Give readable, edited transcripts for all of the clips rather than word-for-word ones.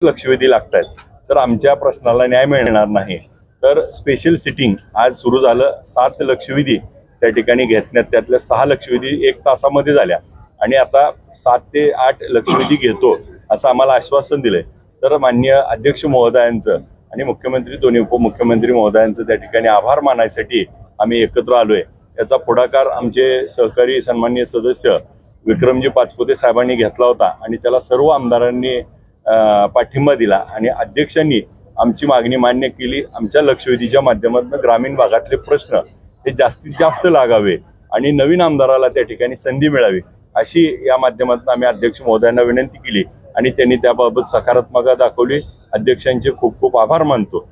लक्षवेधी लागतात तर आमच्या प्रश्नाला न्याय मिळणार नाही। तर स्पेशल सिटिंग आज सुरू झालं। 7 लक्षवेधी त्या ठिकाणी घेतल्यात, त्यातल्या 6 लक्षवेधी 1 तासामध्ये झाल्या आणि आता 7 ते 8 लक्षवेधी घेतो असं आम्हाला आश्वासन दिलंय। तर माननीय अध्यक्ष महोदयांचं आणि मुख्यमंत्री दोन्ही उपमुख्यमंत्री महोदयांचं त्या ठिकाणी आभार मानायसाठी आम्ही एकत्र आलोय। याचा पुढाकार आमचे सहकारी सन्माननीय सदस्य विक्रमजी पाचपुते साहेबांनी घेतला होता आणि त्याला सर्व आमदारांनी पाठिंबा दिला आणि अध्यक्षांनी आमची मागणी मान्य केली। आमच्या लक्षवेधीच्या माध्यमातून ग्रामीण भागातले प्रश्न हे जास्तीत जास्त लागावे आणि नवीन आमदाराला त्या ठिकाणी संधी मिळावी अशी या माध्यमातून आम्ही अध्यक्ष महोदयांना विनंती केली आणि त्यांनी त्याबाबत सकारात्मकता दाखवली। अध्यक्षांचे खूप खूप आभार मानतो।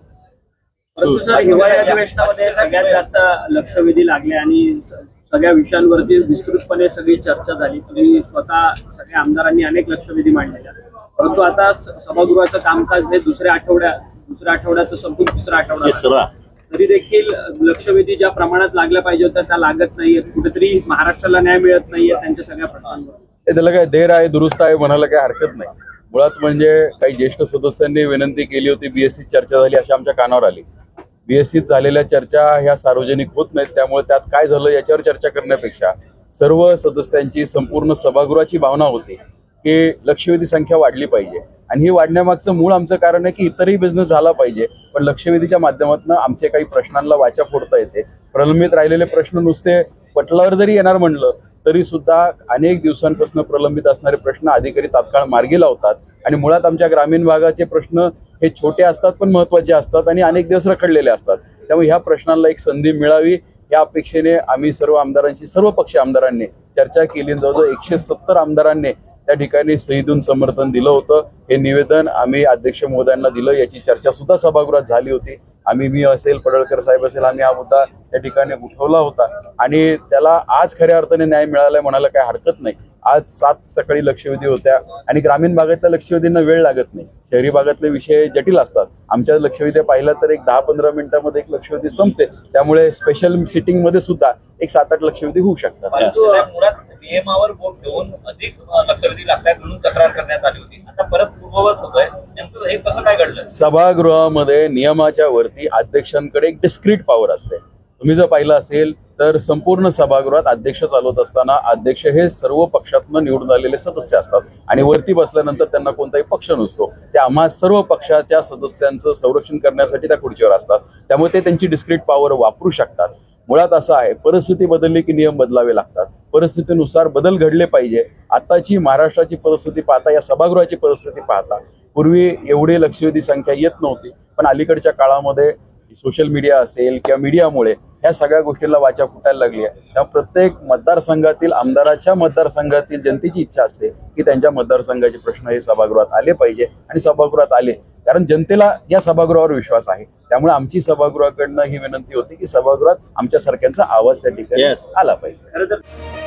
हिवाळी अधिवेशनामध्ये सगळ्यात जास्त लक्षवेधी लागले आणि सगळ्या विषयांवरती विस्तृतपणे सगळी चर्चा झाली। तुम्ही स्वतः सगळ्या आमदारांनी अनेक लक्षवेधी मांडलेल्या, परंतु आता सभागृहाचं कामकाज हे दुसऱ्या आठवड्याचं संपूर्ण दुसरा आठवडा तरी देखील लक्षवेधी ज्या प्रमाणात लागल्या पाहिजे होत्या त्या लागत नाहीये। कुठेतरी महाराष्ट्राला न्याय मिळत नाहीये त्यांच्या सगळ्या प्रश्नांवर। त्याला काय देर आहे दुरुस्त आहे म्हणायला काही हरकत नाही। मुळात म्हणजे काही ज्येष्ठ सदस्यांनी विनंती केली होती, बीएससी चर्चा झाली अशी आमच्या कानावर आली। बीएससीत झालेल्या चर्चा ह्या सार्वजनिक होत नाहीत, त्यामुळे त्यात काय झालं याच्यावर चर्चा करण्यापेक्षा सर्व सदस्यांची संपूर्ण सभागृहाची भावना होती की लक्षवेधी संख्या वाढली पाहिजे आणि ही वाढण्यामागचं मूळ आमचं कारण आहे की इतरही बिझनेस झाला पाहिजे, पण लक्षवेधीच्या माध्यमातून आमचे काही प्रश्नांना वाचा फोडता येते। प्रलंबित राहिलेले प्रश्न नुसते पटलावर जरी येणार म्हणलं तरी सुद्धा अनेक दिवसांपासून प्रलंबित असणारे प्रश्न अधिकारी तात्काळ मार्गी लावतात आणि मुळात आमच्या ग्रामीण भागाचे प्रश्न हे छोटे असतात पण महत्त्वाचे असतात आणि अनेक दिवस रखडलेले असतात। त्यामुळे ह्या प्रश्नांना एक संधी मिळावी या अपेक्षेने आम्ही सर्व आमदारांशी, सर्व पक्षीय आमदारांनी चर्चा केली। जवळजवळ 170 आमदारांनी त्या ठिकाणी सही देऊन समर्थन दिलं होतं। हे निवेदन आम्ही अध्यक्ष महोदयांना दिलं, याची चर्चा सुद्धा सभागृहात झाली होती। मी असेल, पडळकर साहेब असेल, आम्ही हा मुद्दा त्या ठिकाणी उठवला होता आणि त्याला आज खऱ्या अर्थाने न्याय मिळालाय म्हणायला काही हरकत नाही। आज 7 सकाळी लक्षवेधी होत्या आणि ग्रामीण भागातल्या लक्षवेधींना वेळ लागत नाही, शहरी भागातले विषय जटिल असतात। आमच्या लक्षवेधी पाहिलं तर एक 10-15 मिनिटांमध्ये एक लक्षवेधी संपते, त्यामुळे स्पेशल सिटिंग मध्ये सुद्धा एक 7-8 लक्षवेधी होऊ शकतात। नियमावर बोट ठेवून अधिक लक्षवेधी लागतात म्हणून तक्रार करण्यात आली होती, आता परत पूर्ववत होतोय, नेमकं हे कसं काय घडलं? सभागृहामध्ये नियमाच्या वरती अध्यक्षांकडे एक डिस्क्रीट पॉवर असते। तुम्ही जर पाहिलं असेल तर संपूर्ण सभागृहात अध्यक्ष चालवत असताना अध्यक्ष हे सर्व पक्षातून निवडून आलेले सदस्य असतात आणि वरती बसल्यानंतर त्यांना कोणताही पक्ष नसतो। त्या आम्हा सर्व पक्षाच्या सदस्यांचं संरक्षण करण्यासाठी त्या खुर्चीवर असतात, त्यामुळे ते त्यांची डिस्क्रीट पॉवर वापरू शकतात। मुळात असं आहे, परिस्थिती बदलली की नियम बदलावे लागतात, परिस्थितीनुसार बदल घडले पाहिजे। आताची महाराष्ट्राची परिस्थिती पाहता, या सभागृहाची परिस्थिती पाहता, पूर्वी एवढी लक्षवेधी संख्या येत नव्हती, पण अलीकडच्या काळामध्ये सोशल मीडिया असेल किंवा मीडियामुळे ह्या सगळ्या गोष्टीला वाचा फुटायला लागली आहे। त्यामुळे प्रत्येक मतदारसंघातील आमदाराच्या मतदारसंघातील जनतेची इच्छा असते की त्यांच्या मतदारसंघाचे प्रश्न हे सभागृहात आले पाहिजे आणि सभागृहात आले, कारण जनतेला या सभागृहावर विश्वास आहे। त्यामुळे आमची सभागृहाकडनं ही विनंती होती की सभागृहात आमच्या सारख्यांचा आवाज त्या ठिकाणी आला पाहिजे।